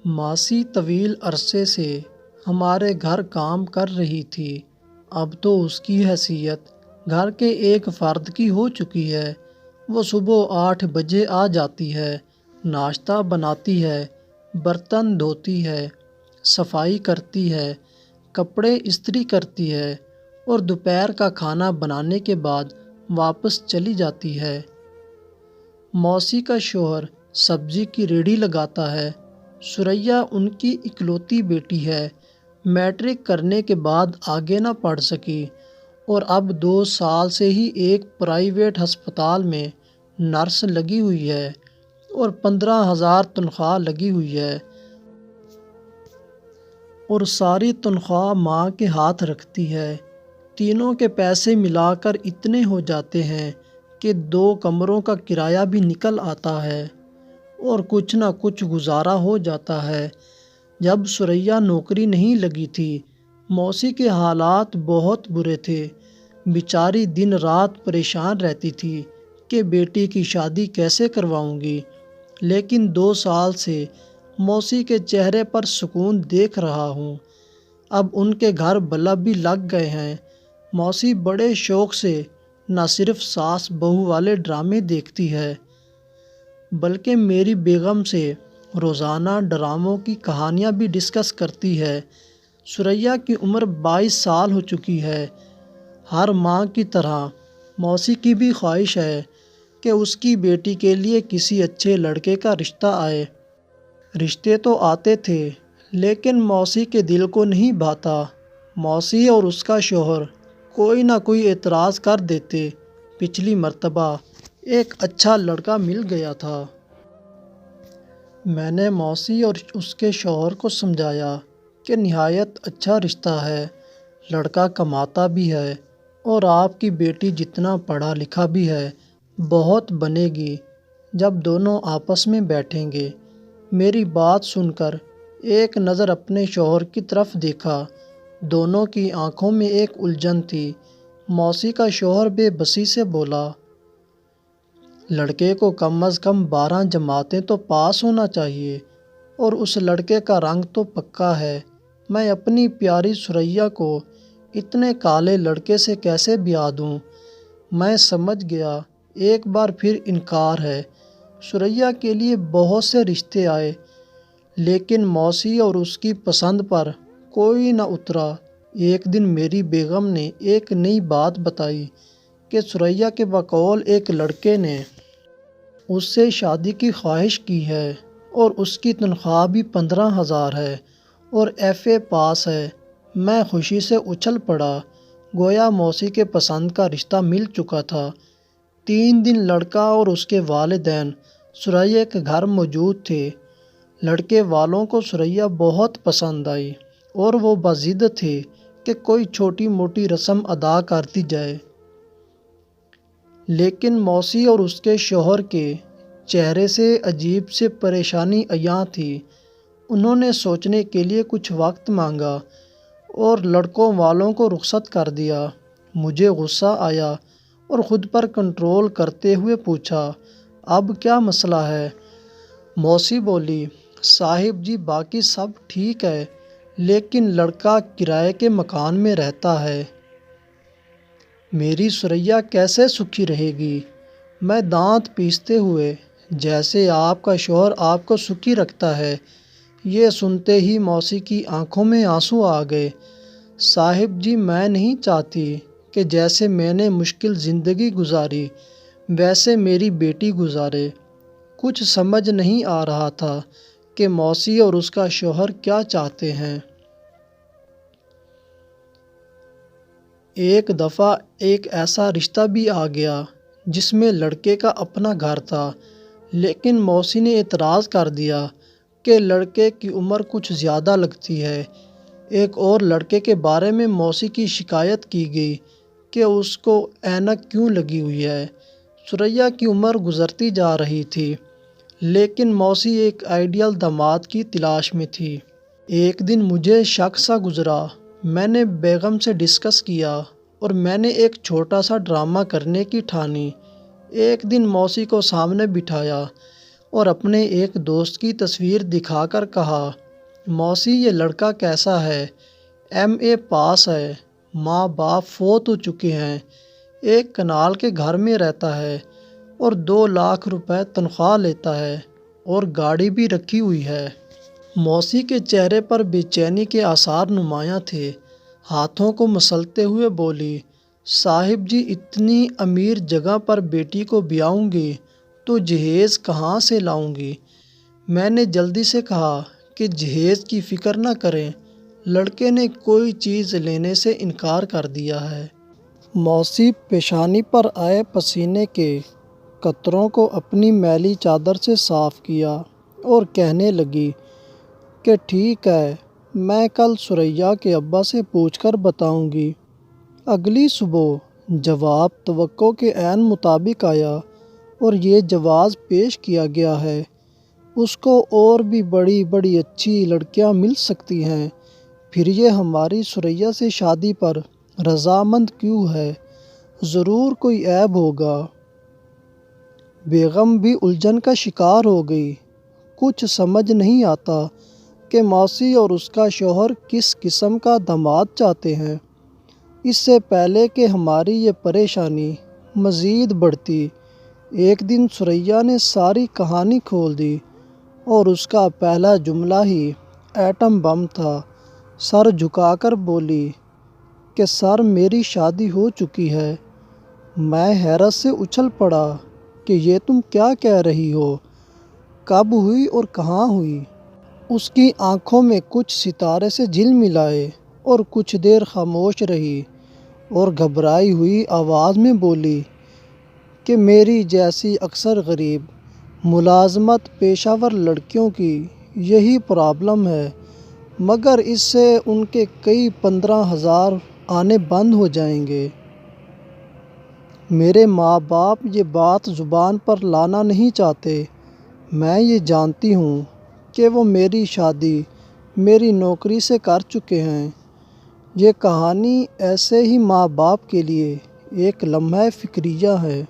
ماسی طویل عرصے سے ہمارے گھر کام کر رہی تھی۔ اب تو اس کی حیثیت گھر کے ایک فرد کی ہو چکی ہے۔ وہ صبح 8 بجے آ جاتی ہے، ناشتہ بناتی ہے، برتن دھوتی ہے، صفائی کرتی ہے، کپڑے استری کرتی ہے اور دوپہر کا کھانا بنانے کے بعد واپس چلی جاتی ہے۔ موسی کا شوہر سبزی کی ریہڑی لگاتا ہے۔ ثریا ان کی اکلوتی بیٹی ہے۔ میٹرک کرنے کے بعد آگے نہ پڑھ سکی اور اب 2 سال سے ہی ایک پرائیویٹ ہسپتال میں نرس لگی ہوئی ہے اور 15,000 تنخواہ لگی ہوئی ہے، اور ساری تنخواہ ماں کے ہاتھ رکھتی ہے۔ تینوں کے پیسے ملا کر اتنے ہو جاتے ہیں کہ 2 کمروں کا کرایہ بھی نکل آتا ہے اور کچھ نہ کچھ گزارا ہو جاتا ہے۔ جب ثریا نوکری نہیں لگی تھی، موسی کے حالات بہت برے تھے۔ بیچاری دن رات پریشان رہتی تھی کہ بیٹی کی شادی کیسے کرواؤں گی، لیکن 2 سال سے موسی کے چہرے پر سکون دیکھ رہا ہوں۔ اب ان کے گھر بلب بھی لگ گئے ہیں۔ موسی بڑے شوق سے نہ صرف ساس بہو والے ڈرامے دیکھتی ہے، بلکہ میری بیگم سے روزانہ ڈراموں کی کہانیاں بھی ڈسکس کرتی ہے۔ ثریا کی عمر 22 سال ہو چکی ہے۔ ہر ماں کی طرح موسی کی بھی خواہش ہے کہ اس کی بیٹی کے لیے کسی اچھے لڑکے کا رشتہ آئے۔ رشتے تو آتے تھے لیکن موسی کے دل کو نہیں بھاتا۔ موسی اور اس کا شوہر کوئی نہ کوئی اعتراض کر دیتے۔ پچھلی مرتبہ ایک اچھا لڑکا مل گیا تھا۔ میں نے موسی اور اس کے شوہر کو سمجھایا کہ نہایت اچھا رشتہ ہے، لڑکا کماتا بھی ہے اور آپ کی بیٹی جتنا پڑھا لکھا بھی ہے، بہت بنے گی جب دونوں آپس میں بیٹھیں گے۔ میری بات سن کر ایک نظر اپنے شوہر کی طرف دیکھا۔ دونوں کی آنکھوں میں ایک الجھن تھی۔ موسی کا شوہر بے بسی سے بولا، لڑکے کو کم از کم 12 جماعتیں تو پاس ہونا چاہیے، اور اس لڑکے کا رنگ تو پکا ہے۔ میں اپنی پیاری ثریا کو اتنے کالے لڑکے سے کیسے بیاہ دوں؟ میں سمجھ گیا ایک بار پھر انکار ہے۔ ثریا کے لیے بہت سے رشتے آئے لیکن موسی اور اس کی پسند پر کوئی نہ اترا۔ ایک دن میری بیگم نے ایک نئی بات بتائی کہ ثریا کے بقول ایک لڑکے نے اس سے شادی کی خواہش کی ہے اور اس کی تنخواہ بھی 15,000 ہے اور FA پاس ہے۔ میں خوشی سے اچھل پڑا، گویا موسی کے پسند کا رشتہ مل چکا تھا۔ 3 دن لڑکا اور اس کے والدین ثریا کے گھر موجود تھے۔ لڑکے والوں کو ثریا بہت پسند آئی اور وہ بضد تھے کہ کوئی چھوٹی موٹی رسم ادا کر دی جائے، لیکن موسی اور اس کے شوہر کے چہرے سے عجیب سی پریشانی عیاں تھی۔ انہوں نے سوچنے کے لیے کچھ وقت مانگا اور لڑکوں والوں کو رخصت کر دیا۔ مجھے غصہ آیا اور خود پر کنٹرول کرتے ہوئے پوچھا، اب کیا مسئلہ ہے؟ موسی بولی، صاحب جی باقی سب ٹھیک ہے لیکن لڑکا کرائے کے مکان میں رہتا ہے۔ میری ثریا کیسے سکھی رہے گی؟ میں دانت پیستے ہوئے، جیسے آپ کا شوہر آپ کو سکھی رکھتا ہے۔ یہ سنتے ہی موسی کی آنکھوں میں آنسو آ گئے۔ صاحب جی میں نہیں چاہتی کہ جیسے میں نے مشکل زندگی گزاری ویسے میری بیٹی گزارے۔ کچھ سمجھ نہیں آ رہا تھا کہ موسی اور اس کا شوہر کیا چاہتے ہیں۔ ایک دفعہ ایک ایسا رشتہ بھی آ گیا جس میں لڑکے کا اپنا گھر تھا، لیکن موسی نے اعتراض کر دیا کہ لڑکے کی عمر کچھ زیادہ لگتی ہے۔ ایک اور لڑکے کے بارے میں موسی کی شکایت کی گئی کہ اس کو اینک کیوں لگی ہوئی ہے۔ ثریا کی عمر گزرتی جا رہی تھی لیکن موسی ایک آئیڈیل داماد کی تلاش میں تھی۔ ایک دن مجھے شک سا گزرا۔ میں نے بیگم سے ڈسکس کیا اور میں نے ایک چھوٹا سا ڈرامہ کرنے کی ٹھانی۔ ایک دن موسی کو سامنے بٹھایا اور اپنے ایک دوست کی تصویر دکھا کر کہا، موسی یہ لڑکا کیسا ہے؟ ایم اے پاس ہے، ماں باپ فوت ہو چکے ہیں، ایک کنال کے گھر میں رہتا ہے اور 2 لاکھ روپے تنخواہ لیتا ہے اور گاڑی بھی رکھی ہوئی ہے۔ موسی کے چہرے پر بے چینی کے آثار نمایاں تھے۔ ہاتھوں کو مسلتے ہوئے بولی، صاحب جی اتنی امیر جگہ پر بیٹی کو بیاؤں گی تو جہیز کہاں سے لاؤں گی؟ میں نے جلدی سے کہا کہ جہیز کی فکر نہ کریں، لڑکے نے کوئی چیز لینے سے انکار کر دیا ہے۔ موسی پیشانی پر آئے پسینے کے قطروں کو اپنی میلی چادر سے صاف کیا اور کہنے لگی کہ ٹھیک ہے، میں کل ثریا کے ابا سے پوچھ کر بتاؤں گی۔ اگلی صبح جواب توقع کے عین مطابق آیا اور یہ جواز پیش کیا گیا ہے، اس کو اور بھی بڑی بڑی اچھی لڑکیاں مل سکتی ہیں، پھر یہ ہماری ثریا سے شادی پر رضامند کیوں ہے؟ ضرور کوئی عیب ہوگا۔ بیگم بھی الجھن کا شکار ہو گئی۔ کچھ سمجھ نہیں آتا کہ موسی اور اس کا شوہر کس قسم کا داماد چاہتے ہیں۔ اس سے پہلے کہ ہماری یہ پریشانی مزید بڑھتی، ایک دن ثریا نے ساری کہانی کھول دی اور اس کا پہلا جملہ ہی ایٹم بم تھا۔ سر جھکا کر بولی کہ سر میری شادی ہو چکی ہے۔ میں حیرت سے اچھل پڑا کہ یہ تم کیا کہہ رہی ہو؟ کب ہوئی اور کہاں ہوئی؟ اس کی آنکھوں میں کچھ ستارے سے جھلملائے اور کچھ دیر خاموش رہی اور گھبرائی ہوئی آواز میں بولی کہ میری جیسی اکثر غریب ملازمت پیشہ ور لڑکیوں کی یہی پرابلم ہے، مگر اس سے ان کے کئی 15,000 آنے بند ہو جائیں گے۔ میرے ماں باپ یہ بات زبان پر لانا نہیں چاہتے۔ میں یہ جانتی ہوں کہ وہ میری شادی میری نوکری سے کر چکے ہیں۔ یہ کہانی ایسے ہی ماں باپ کے لیے ایک لمحہ فکریہ ہے۔